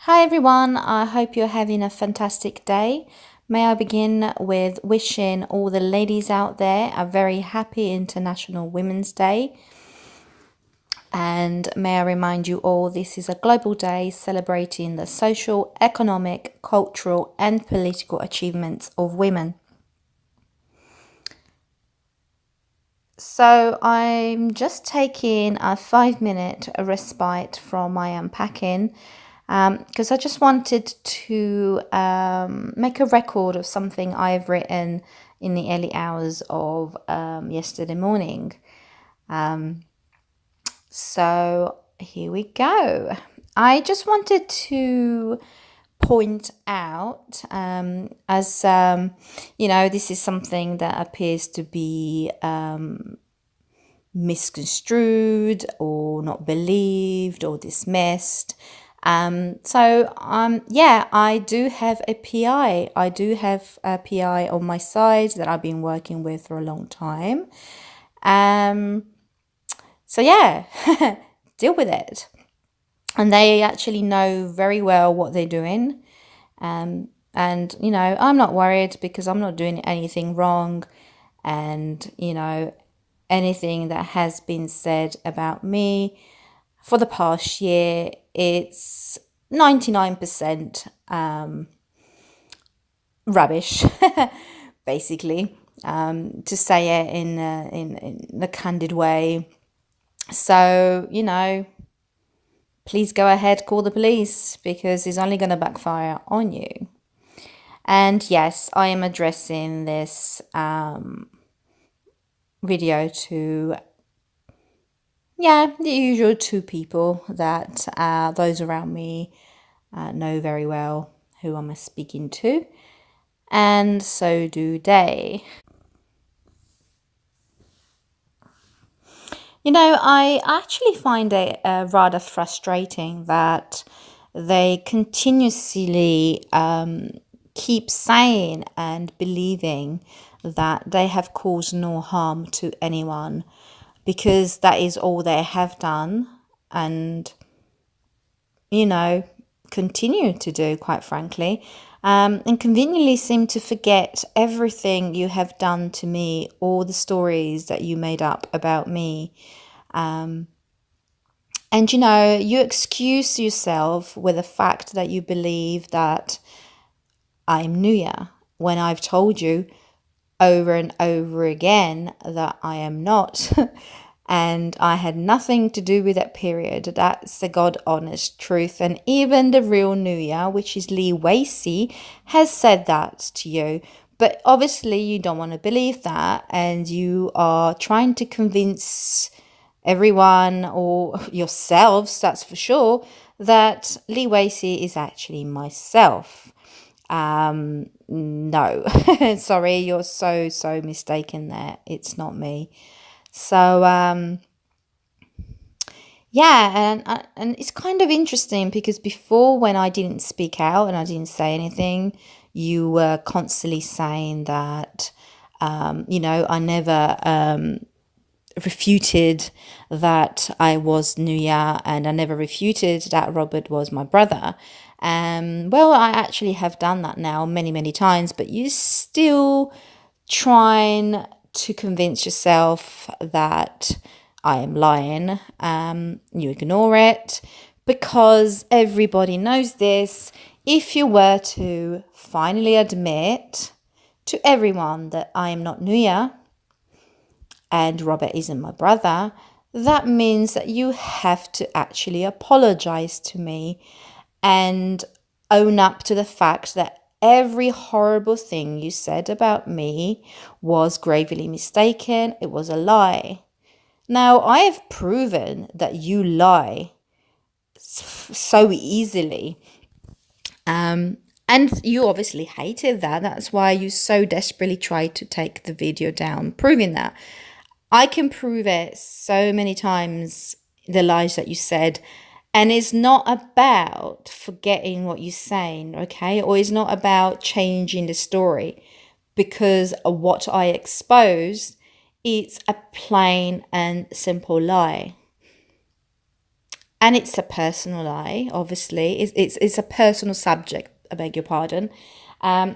Hi everyone, I hope you're having a fantastic day. May I begin with wishing all the ladies out there a very happy International Women's Day. And may I remind you all, this is a global day celebrating the social, economic, cultural, and political achievements of women. So I'm just taking a 5-minute respite from my unpacking because I just wanted to make a record of something I've written in the early hours of yesterday morning. So here we go. I just wanted to point out, this is something that appears to be misconstrued or not believed or dismissed. I do have a PI. I do have a PI on my side that I've been working with for a long time. Deal with it. And they actually know very well what they're doing. I'm not worried because I'm not doing anything wrong. And, anything that has been said about me for the past year, it's 99% rubbish, basically, to say it in a candid way. So, please go ahead, call the police because it's only going to backfire on you. And yes, I am addressing this video to, the usual two people that those around me know very well who I'm speaking to. And so do they. I actually find it rather frustrating that they continuously keep saying and believing that they have caused no harm to anyone because that is all they have done and, continue to do, quite frankly. And conveniently seem to forget everything you have done to me, all the stories that you made up about me. And you excuse yourself with the fact that you believe that I'm Nuya when I've told you over and over again that I am not. And I had nothing to do with that period. That's the God honest truth. And even the real Nuya, which is Wacey, has said that to you. But obviously you don't want to believe that. And you are trying to convince everyone or yourselves, that's for sure, that Wacey is actually myself. No, sorry, you're so mistaken there. It's not me. So, and it's kind of interesting because before, when I didn't speak out and I didn't say anything, you were constantly saying that, I never refuted that I was Nuya and I never refuted that Robert was my brother. Well, I actually have done that now many, many times, but you still trying to convince yourself that I am lying. You ignore it because everybody knows this. If you were to finally admit to everyone that I am not Nuya and Robert isn't my brother, that means that you have to actually apologize to me and own up to the fact that every horrible thing you said about me was gravely mistaken. It was a lie. Now, I have proven that you lie so easily. And you obviously hated that. That's why you so desperately tried to take the video down, proving that. I can prove it so many times, the lies that you said. And it's not about forgetting what you're saying, okay? Or it's not about changing the story because of what I exposed, it's a plain and simple lie. and it's a personal lie, obviously. It's a personal subject, I beg your pardon,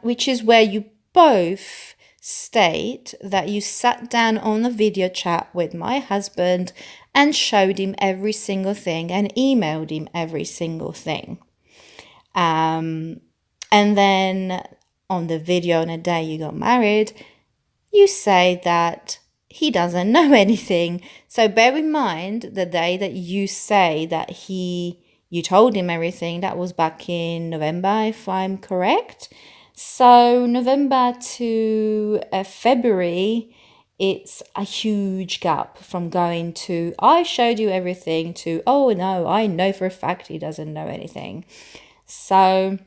which is where you both state that you sat down on a video chat with my husband and showed him every single thing and emailed him every single thing. And then on the video on the day you got married, you say that he doesn't know anything. So bear in mind the day that you say that you told him everything, that was back in November, if I'm correct. So November to February, it's a huge gap from going to I showed you everything to oh no, I know for a fact he doesn't know anything. So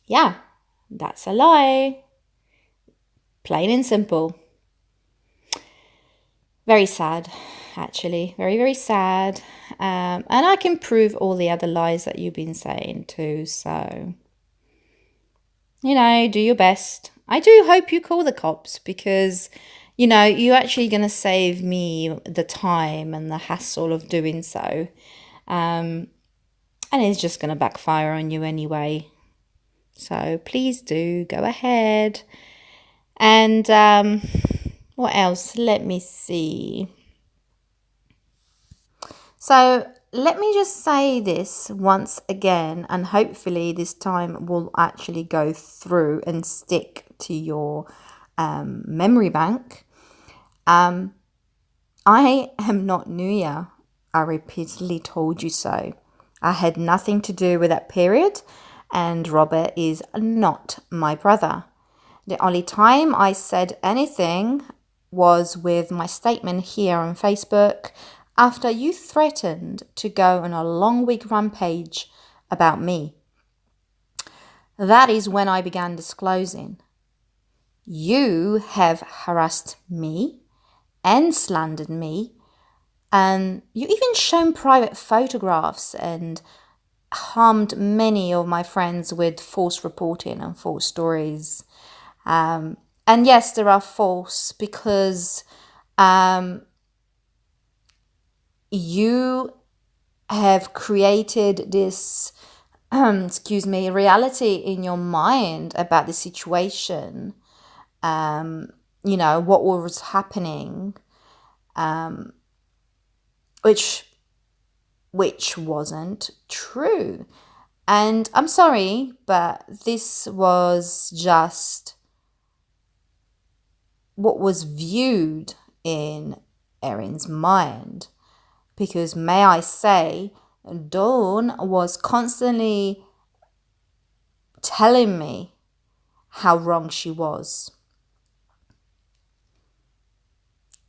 yeah, that's a lie. Plain and simple. Very sad, actually. Very, very sad. And I can prove all the other lies that you've been saying too. So, do your best. I do hope you call the cops because, you're actually going to save me the time and the hassle of doing so. And it's just going to backfire on you anyway. So please do go ahead. And what else? Let me see. So let me just say this once again, and hopefully this time will actually go through and stick to your memory bank. I am not Nuya. I repeatedly told you so. I had nothing to do with that period, and Robert is not my brother. The only time I said anything was with my statement here on Facebook after you threatened to go on a long week rampage about me. That is when I began disclosing. You have harassed me and slandered me, and you even shown private photographs and harmed many of my friends with false reporting and false stories. And yes, there are false because you have created this, reality in your mind about the situation, what was happening, which wasn't true. And I'm sorry, but this was just what was viewed in Erin's mind. Because may I say, Dawn was constantly telling me how wrong she was.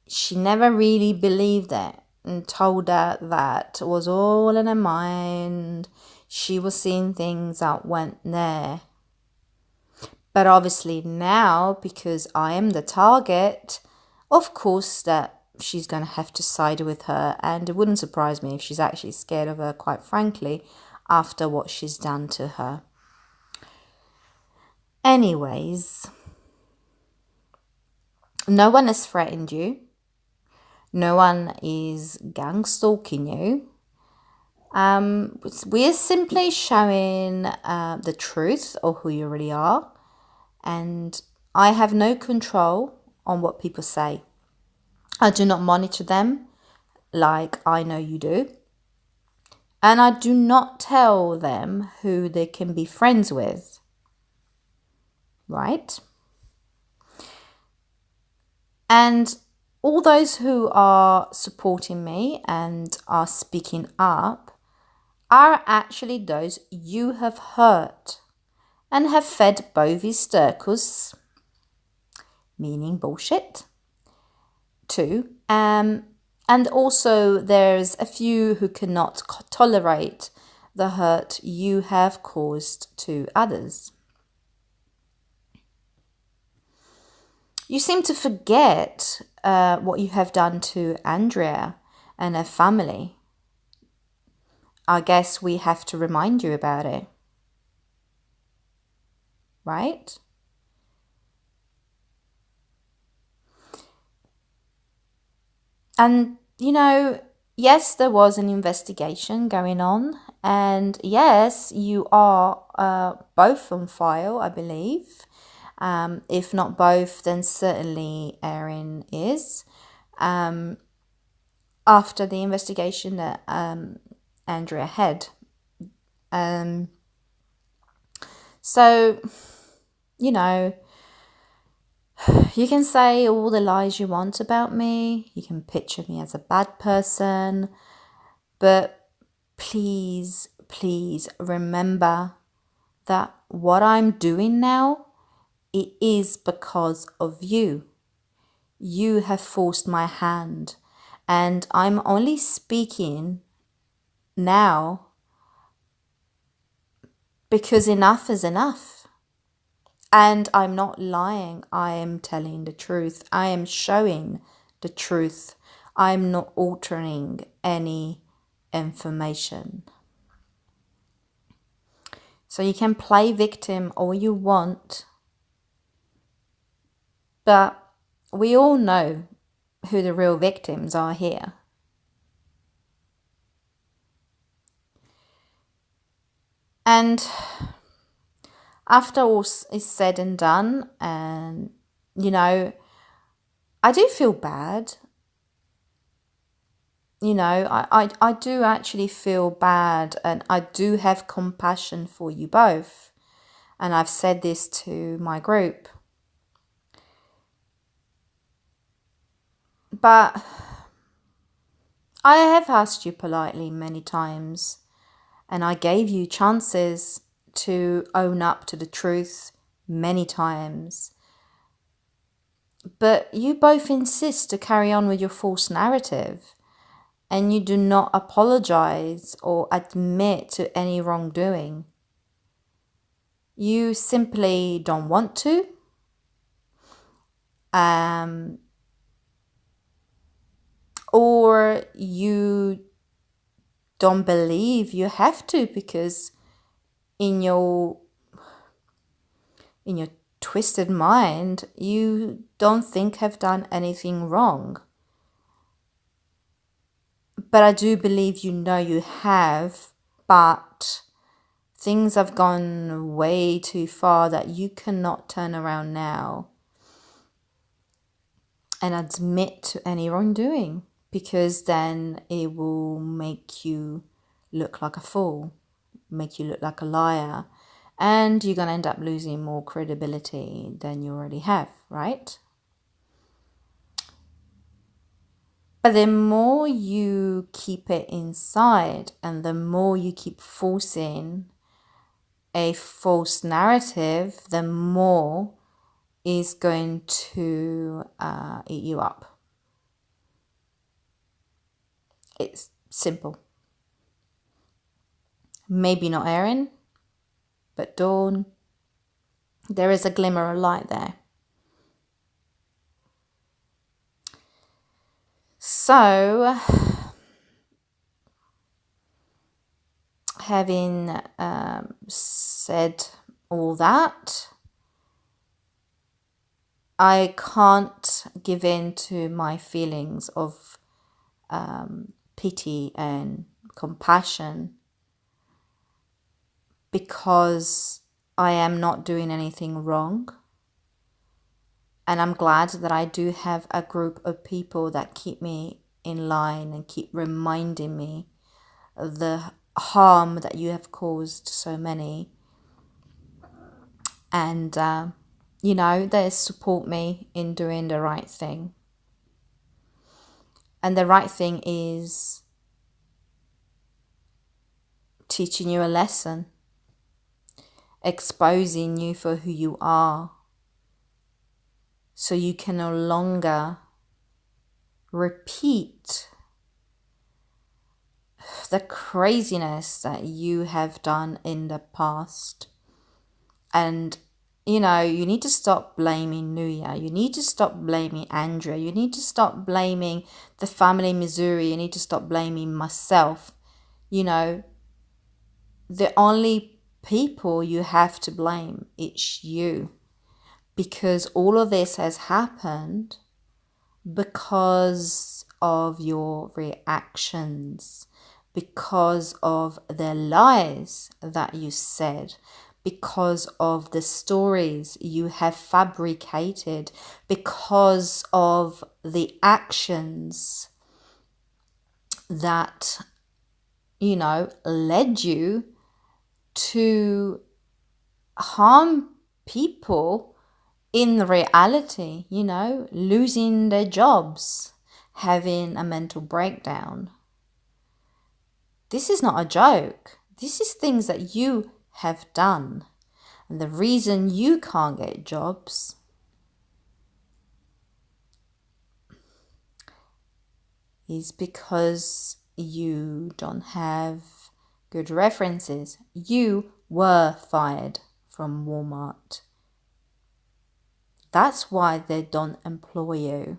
She never really believed it and told her that it was all in her mind. She was seeing things that went there. But obviously now, because I am the target, of course that she's going to have to side with her. And it wouldn't surprise me if she's actually scared of her, quite frankly, after what she's done to her. Anyways, no one has threatened you. No one is gang stalking you. We're simply showing the truth of who you really are. And I have no control on what people say. I do not monitor them like I know you do. And I do not tell them who they can be friends with. Right? And all those who are supporting me and are speaking up are actually those you have hurt and have fed bovis stercus, meaning bullshit, to. And also there's a few who cannot tolerate the hurt you have caused to others. You seem to forget what you have done to Andrea and her family. I guess we have to remind you about it. Right? And, yes, there was an investigation going on, and yes, you are both on file, I believe. If not both, then certainly Erin is. After the investigation that Andrea had. So, you know, you can say all the lies you want about me. You can picture me as a bad person. But please, please remember that what I'm doing now, it is because of you. You have forced my hand. And I'm only speaking now because enough is enough. And I'm not lying. I am telling the truth. I am showing the truth. I'm not altering any information. So you can play victim all you want, but we all know who the real victims are here. And after all is said and done, and I do feel bad. I do actually feel bad, and I do have compassion for you both. And I've said this to my group. But I have asked you politely many times, and I gave you chances to own up to the truth many times. But you both insist to carry on with your false narrative, and you do not apologize or admit to any wrongdoing. You simply don't want to. Or you don't believe you have to, because in your twisted mind, you don't think have done anything wrong. But I do believe you have, but things have gone way too far that you cannot turn around now and admit to any wrongdoing, because then it will make you look like a fool, make you look like a liar, and you're going to end up losing more credibility than you already have, right? But the more you keep it inside, and the more you keep forcing a false narrative, the more is going to eat you up. It's simple. Maybe not Erin, but Dawn, there is a glimmer of light there. So, having said all that, I can't give in to my feelings of pity and compassion, because I am not doing anything wrong. And I'm glad that I do have a group of people that keep me in line and keep reminding me of the harm that you have caused so many. And, they support me in doing the right thing. And the right thing is teaching you a lesson, exposing you for who you are, so you can no longer repeat the craziness that you have done in the past. And, you need to stop blaming Nuya. You need to stop blaming Andrea. You need to stop blaming the family in Missouri. You need to stop blaming myself. The only people you have to blame, it's you. Because all of this has happened because of your reactions, because of the lies that you said, because of the stories you have fabricated, because of the actions that, led you to harm people in reality, losing their jobs, having a mental breakdown. This is not a joke. This is things that you have done. And the reason you can't get jobs is because you don't have good references. You were fired from Walmart. That's why they don't employ you.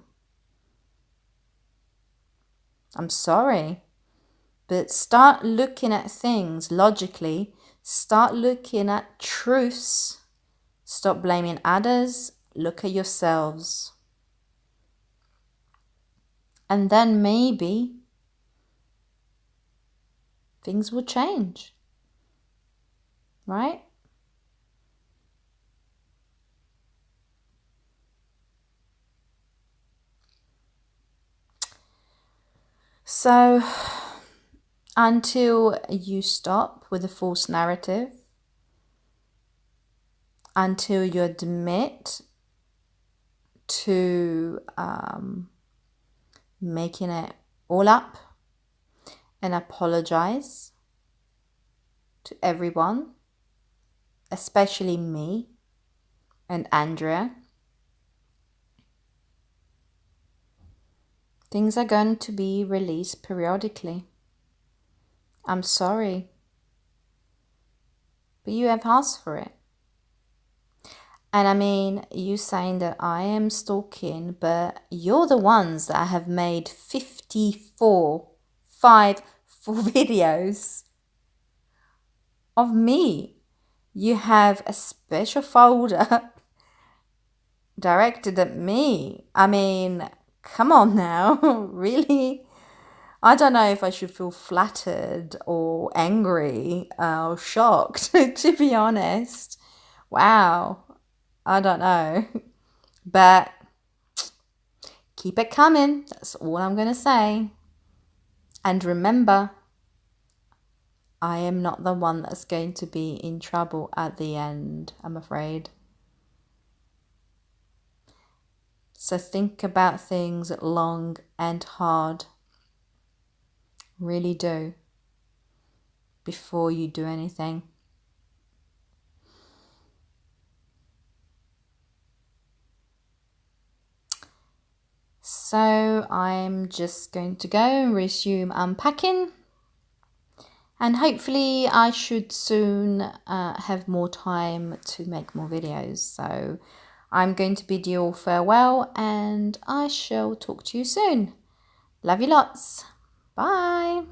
I'm sorry, but start looking at things logically. Start looking at truths. Stop blaming others. Look at yourselves. And then maybe things will change, right? So until you stop with the false narrative, until you admit to making it all up and apologize to everyone, especially me and Andrea, things are going to be released periodically. I'm sorry, but you have asked for it. And I mean, you saying that I am stalking, but you're the ones that have made 54 videos of me. You have a special folder directed at me. I mean, come on now, really? I don't know if I should feel flattered or angry or shocked, to be honest. Wow, I don't know. But keep it coming. That's all I'm going to say. And remember, I am not the one that's going to be in trouble at the end, I'm afraid. So think about things long and hard. Really do. Before you do anything. So I'm just going to go and resume unpacking. And hopefully I should soon have more time to make more videos. So I'm going to bid you all farewell and I shall talk to you soon. Love you lots. Bye.